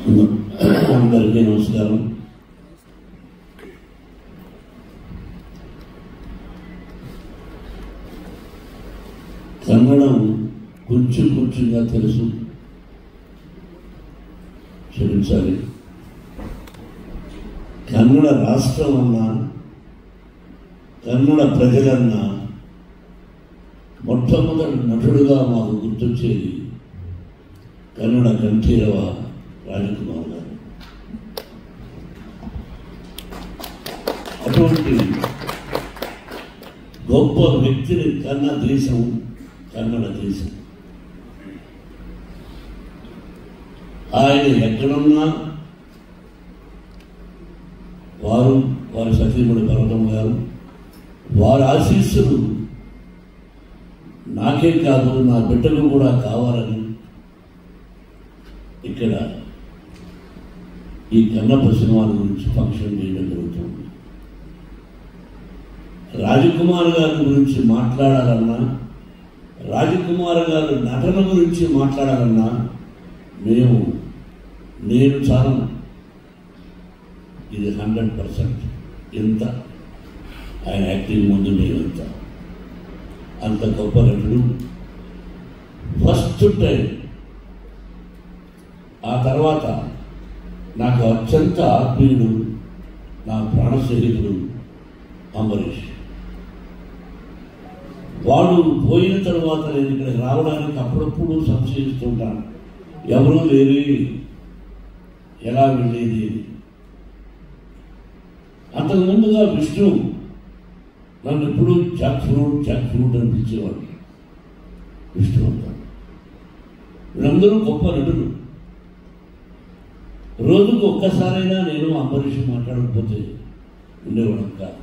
అందరికీ నమస్కారం. కన్నడం కొంచెంగా తెలుసు, క్షమించాలి. కన్నడ రాష్ట్రం అన్నా, కన్నడ ప్రజలన్నా మొట్టమొదటి నటుడుగా మాకు గుర్తొచ్చేది కన్నడ కంఠీరవ రాజకుమార్ గారు. అటువంటి గొప్ప వ్యక్తిని కన్న దేశం కన్నడ దేశం. ఆయన ఎక్కడున్నా వారు, వారి సతీమణి పర్వతం గారు, వారి ఆశీస్సులు నాకే కాదు నా బిడ్డలు కూడా కావాలని ఇక్కడ ఈ కన్నప్ప సినిమాల గురించి ఫంక్షన్ చేయడం జరుగుతుంది. రాజకుమార్ గారి గురించి మాట్లాడాలన్నా, రాజకుమార్ గారి నటన గురించి మాట్లాడాలన్నా నేను చాలా ఇది 100%. ఎంత ఆయన యాక్టింగ్ ముందు నేనంత అంత గొప్ప నటుడు. ఫస్ట్ టైం, ఆ తర్వాత నాకు అత్యంత ఆత్మీయుడు, నా ప్రాణ స్నేహితుడు అంబరీష్. వాడు పోయిన తర్వాత నేను ఇక్కడికి రావడానికి అప్పుడప్పుడు సంశయిస్తుంటాను, ఎవరూ లేని ఎలా వెళ్ళేది. అంతకు ముందుగా విష్ణు నన్ను ఎప్పుడు జాక్ ఫ్రూట్ అని పిలిచేవాడు. విష్ణు అంటారు. వీళ్ళందరూ గొప్ప నటులు. రోజుకు ఒక్కసారైనా నేను అంబరీష్ మాట్లాడకపోతే ఉండేవాడు కాదు.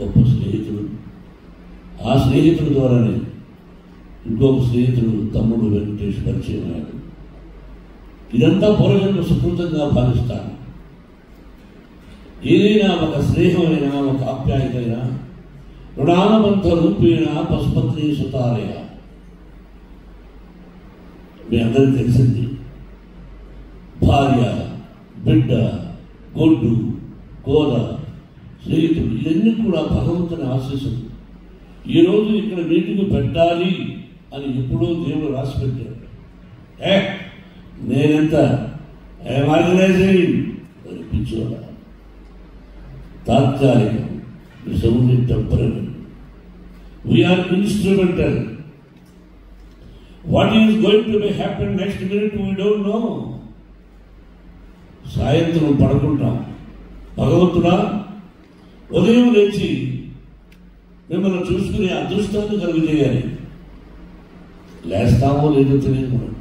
గొప్ప స్నేహితుడు. ఆ స్నేహితుల ద్వారానే ఇంకొక స్నేహితుడు తమ్ముడు వెంకటేష్ పరిచయం అయ్యాడు. ఇదంతా పూర్వజన్మ సుకృతంగా భావిస్తాను. ఏదైనా ఒక స్నేహమైనా, ఒక ఆప్యాయతైనా రుణానుబంధ రూపేణ పశుపత్ని సుతాలయ. మీ అందరికీ తెలిసింది, భార్య, బిడ్డ, గొడ్డు, కోద, స్నేహితుడు, ఇవన్నీ కూడా భగవంతుని ఆశీస్సులు. ఈరోజు ఇక్కడ మీటింగ్ పెట్టాలి అని ఎప్పుడూ దేవుడు రాసి పెట్టాడు. నేనెంత పిచ్చోడా, తాత్కాలికం, it's only temporary. We are instrumental. What is going to be happen next minute we don't know. సాయంత్రం పడుకుంటాం, భగవంతుడా ఉదయం లేచి మిమ్మల్ని చూసుకునే అదృష్టాన్ని కలుగజేయాలి. లేస్తామో లేదో తెలియదు మనం.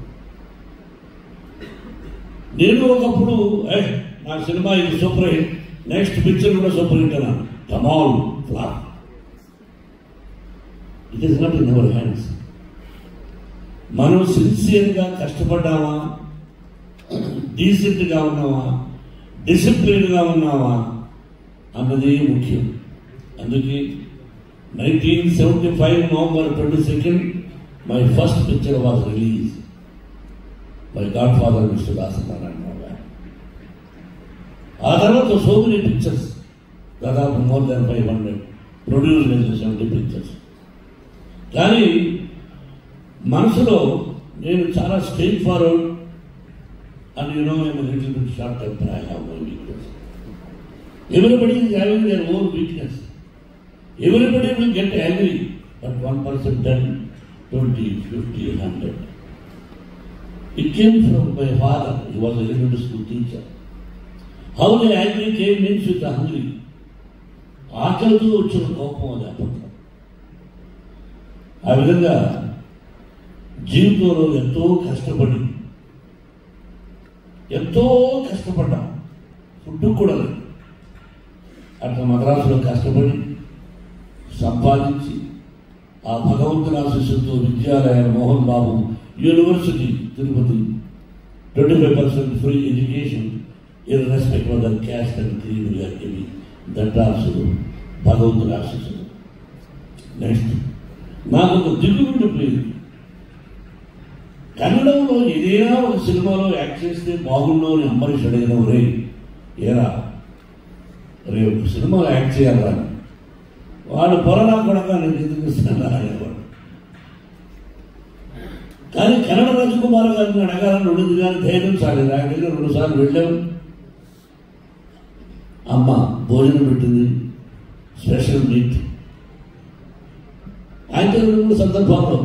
నేను ఒకప్పుడు నా సినిమా ఇది సూపర్ హిట్, నెక్స్ట్ పిక్చర్ కూడా సూపర్ హిట్ అన్నాను. కమాల్ flop. It is not in our hands. మనం సిన్సియర్గా కష్టపడ్డామా, డీసెంట్గా ఉన్నావా, డిసిప్లిన్గా ఉన్నావా అన్నది ముఖ్యం. అందుకే 1975 November 22nd my first picture was released. My godfather Mr. Dasanarayan. ఆ తర్వాత సో మెనీ పిక్చర్స్, దాదాపు more than 500 ప్రొడ్యూస్ చేసిన 70 పిక్చర్స్. కానీ మనసులో నేను చాలా straight forward and you know I'm a little bit short temper. I have my weakness. Everybody is having their own weakness. Everybody will get angry, but one person 10, 20, 50, 100. It came from my father. He was a elementary school teacher. How the angry came means with the hungry. ఆకలితో వచ్చిన కోపం అది అబద్ధం. ఆ విధంగా జీవితంలో ఎంతో కష్టపడ్డాం. ఫుడ్ కూడా లేదు. అట్లా మద్రాసులో కష్టపడి సంపాదించి ఆ భగవంతుని ఆశీస్సులతో Vidyalaya Mohan Babu university Tirupati 25% free education irrespective of the caste and creed we are giving. That also భగవంతుని ఆశీస్సులు. నెక్స్ట్ నాకు ఒక దిగులు ఉండిపోయింది. కన్నడంలో ఏదైనా ఒక సినిమాలో యాక్ట్ చేస్తే బాగుండు అని అంబరీష్ అడిగిన రే ఏరా రే ఒక సినిమాలో యాక్ట్ చేయాలా వాడు పొరలా కూడా నేను ఎందుకు ఇస్తున్నా అనేవాడు. కానీ కన్నడ రాజకుమార్ గారిని అడగాలని ఉండింది, కానీ ధైర్యం సాలేదు. ఆయన దగ్గర 2 సార్లు వెళ్ళాము. అమ్మ భోజనం పెట్టింది, స్పెషల్ మీట్. ఆయనతో 2 సందర్భాల్లో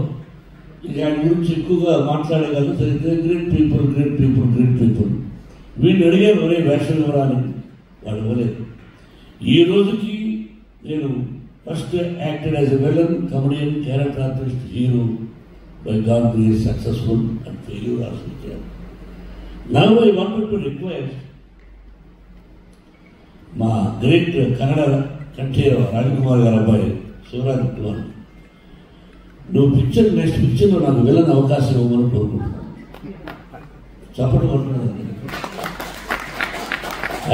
ఇక ఆయన గురించి ఎక్కువగా మాట్లాడే కాదు. Great people great people great people. వీళ్ళు అడిగారు ఒరే వేషం ఇవ్వరాని, వాడు ఇవ్వలేదు. ఈ రోజుకి నేను first acted as a villain, comedian, character artist, hero. By God grace, successful and failure also there. Now I wanted to request my great Kannada country Rajkumar garu abbayi Shivraj Kumar, no picture next picture lo naaku villain avakasham ivvamani korukuntunna. Support korutunna.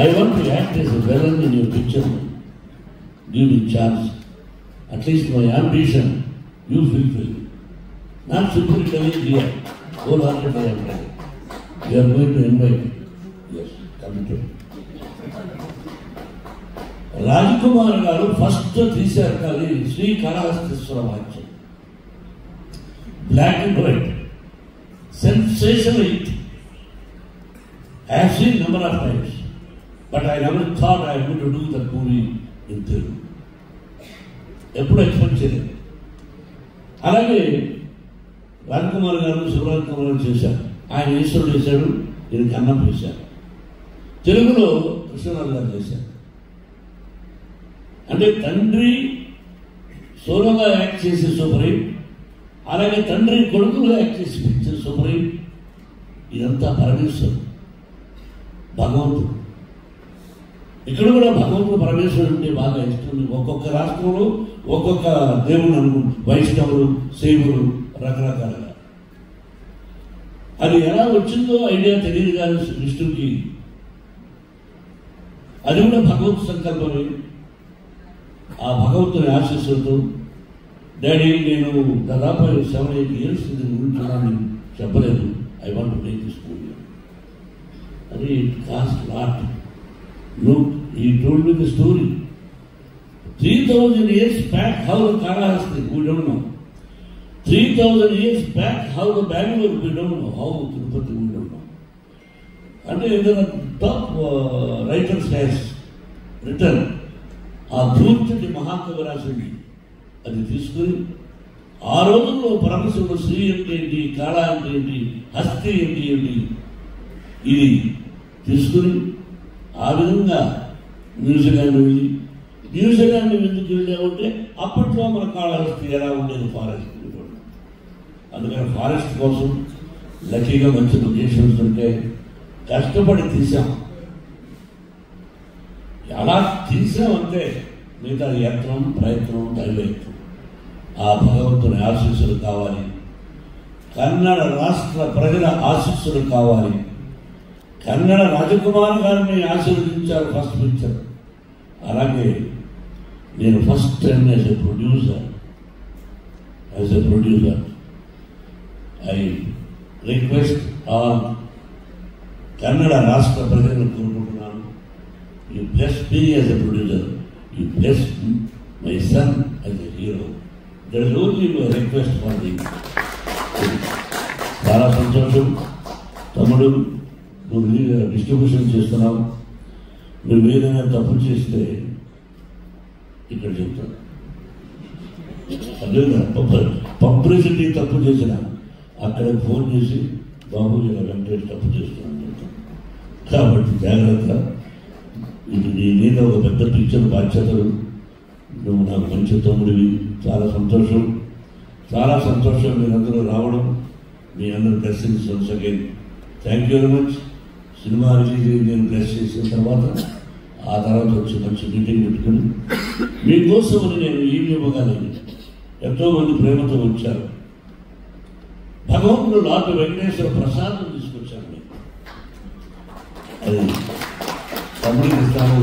I want to act as a villain in your picture. Give me chance. At least my ambition you fulfill. Not simply telling here, wholeheartedly I am telling. You are going to invite. Yes, committed. Rajkumar garu first తీశారు కానీ శ్రీకాళహస్తీశ్వర వాక్యం. Black and white. Sensational hit. I have seen number of times. But I never thought I would do that movie in Telugu. ఎప్పుడు expect చేయలేదు. అలాగే రాజకుమార్ గారు శివరాజ్ కుమార్ గారు చేశారు. ఆయన ఈశ్వరుడు చేశాడు, ఈయనకి అన్నం చేశారు. తెలుగులో కృష్ణరాజు గారు చేశారు. అంటే తండ్రి సోలోగా యాక్ట్ చేసి సూపర్ హిట్, అలాగే తండ్రి కొడుకులుగా యాక్ట్ చేసి పిక్చర్ సూపర్ హిట్. ఇదంతా పరమేశ్వరుడు, భగవంతుడు. ఇక్కడ కూడా భగవంతుడు పరమేశ్వరుడు అంటే బాగా ఇష్టం. ఒక్కొక్క రాష్ట్రంలో ఒక్కొక్క దేవుడు అనుకుంటు, వైష్ణవులు, శైవులు, రకరకాలుగా. అది ఎలా వచ్చిందో ఐడియా తెలియదు కానీ విష్ణుకి అది కూడా భగవంతు సంకల్పమే. ఆ భగవంతుని ఆశీస్సులతో డాడీ నేను దాదాపు 7-8 years దీని గురించి చెప్పలేదు. I want to make this movie. అది it cost lot. Look, he told me the story. 3000 years back how the Kalahasti, we don't know. 3000 years back how the Bangalore, we don't know. How Tirupati, we don't know. And the top writers has written ఆ ధూర్చటి మహాకవి రాసింది. అది తీసుకుని ఆ రోజుల్లో పరమశివుడు శ్రీ అంటే ఏంటి, కాళ అంటే ఏంటి, హస్తి అంటే ఏంటి, ఇది తీసుకుని ఆ విధంగా న్యూజిలాండ్ వెళ్ళి, న్యూజిలాండ్ ఎందుకు వెళ్ళామంటే అప్పట్లో మన కాళహస్తి ఎలా ఉండేది, ఫారెస్ట్. అందుకని ఫారెస్ట్ కోసం లక్కీగా మంచి లొకేషన్స్ ఉంటే కష్టపడి తీసాం. ఎలా తీసామంటే మిగతా యత్నం, ప్రయత్నం, దైవయత్నం. ఆ భగవంతుని ఆశీస్సులు కావాలి, కన్నడ రాష్ట్ర ప్రజల ఆశీస్సులు కావాలి. కన్నడ రాజకుమార్ గారిని ఆశీర్వదించారు ఫస్ట్ పిక్చర్. అలాగే నేను first time as a producer I request all Kannada రాష్ట్ర ప్రజలను కోరుకుంటున్నాను, you bless me as a producer, you bless my son as a hero. That is only my request for the. చాలా సంతోషం తమ్ముడు, నువ్వు డిస్ట్రిబ్యూషన్ చేస్తున్నావు. నువ్వు ఏదైనా తప్పు చేస్తే ఇక్కడ చెప్తాను. అదే పబ్లిసిటీ తప్పు చేసిన అక్కడ ఫోన్ చేసి బాబు ఇలా వెంకటేష్ తప్పు చేస్తున్నాను చెప్తాను. కాబట్టి జాగ్రత్త. ఇది నీ మీద ఒక పెద్ద పిక్చర్ బాధ్యతలు. నువ్వు నాకు మంచి తమ్ముడివి. చాలా సంతోషం, చాలా సంతోషం మీరందరూ రావడం, మీ అందరూ blessings once again. Thank you very much. Cinema release అయ్యి నేను బ్లెస్ చేసిన తర్వాత ఆ తర్వాత వచ్చి మంచి మీటింగ్ పెట్టుకుని మీకోసమని నేను ఏమి ఇవ్వగలను. ఎంతోమంది ప్రేమతో వచ్చారు. భగవంతుడు లాంటి వెంకటేశ్వర ప్రసాదం తీసుకొచ్చాను. అది తమ్ముడికి ఇస్తాను.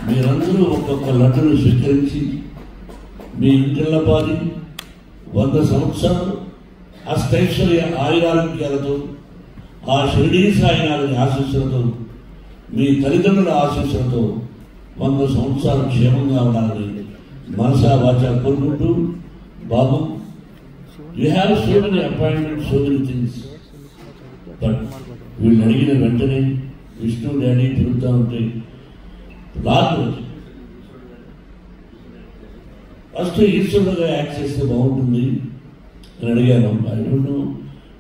మీరందరూ ఒక్కొక్క లడ్డును స్వీకరించి మీ ఇంటిళ్ళ పాది 100 సంవత్సరాలు అష్టైశ్వర్య ఆయురారోగ్యాలతో ఆ షిరిడీ సాయినాథుని ఆశీస్సులతో మీ తల్లిదండ్రుల ఆశీస్సులతో 100 సంవత్సరాలు క్షేమంగా ఉండాలని మనసా వాచా కోరుకుంటూ, బాబు, you have so many appointments, so many things, but వీళ్ళు అడిగిన వెంటనే విష్ణు డాడీ తిరుగుతూ ఉంటే రాదు. ఫస్ట్ ఈశ్వరుడుగా యాక్ట్ చేస్తే బాగుంటుంది అని అడిగాను. అడిగినప్పుడు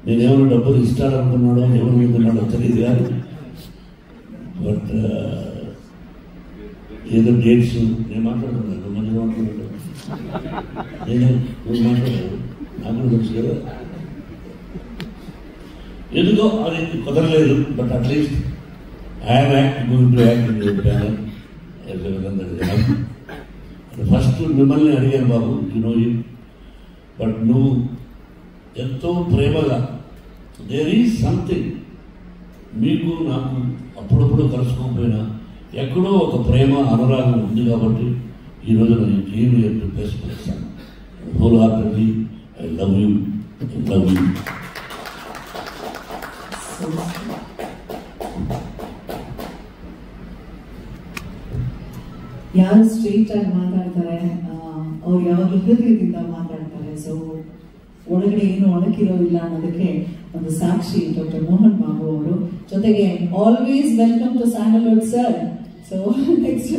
నేనేమైనా డబ్బులు ఇస్తాడనుకున్నాడో ఎవరు అనుకున్నాడో తెలియదు కానీ, బట్ ఏదో డేట్స్ నేను మాట్లాడుతున్నాను, మంచి మాట్లాడుతున్నాను, నువ్వు మాట్లాడాను, నాకు తెలుసు కదా. ఎందుకో అది కుదరలేదు. But at least I'm going to act in your banner as a villain. First మిమ్మల్ని అడిగాను, బాబు, యు నో యూ, బట్ నువ్వు ఎంతో ప్రేమగా, దేర్ ఈజ్ సంథింగ్, మీకు నాకు అప్పుడప్పుడు కలుసుకోకపోయినా ఎక్కడో ఒక ప్రేమ అనురాగం ఉంది కాబట్టి ఈరోజు నేను game here to best person whole heartedly. I love you, I love you. ಯಾರು ಸ್ಟ್ರೇಟ್ ಆಗಿ ಮಾತಾಡ್ತಾರೆ, ಅವ್ರು ಯಾವಾಗಲೂ ಹೃದಯದಿಂದ ಮಾತಾಡ್ತಾರೆ. ಸೊ ಒಳಗಡೆ ಏನು ಒಣಕಿರೋದಿಲ್ಲ ಅನ್ನೋದಕ್ಕೆ ಒಂದು ಸಾಕ್ಷಿ ಡಾಕ್ಟರ್ ಮೋಹನ್ ಬಾಬು ಅವರು. ಜೊತೆಗೆ always welcome to Sandalwood sir. So next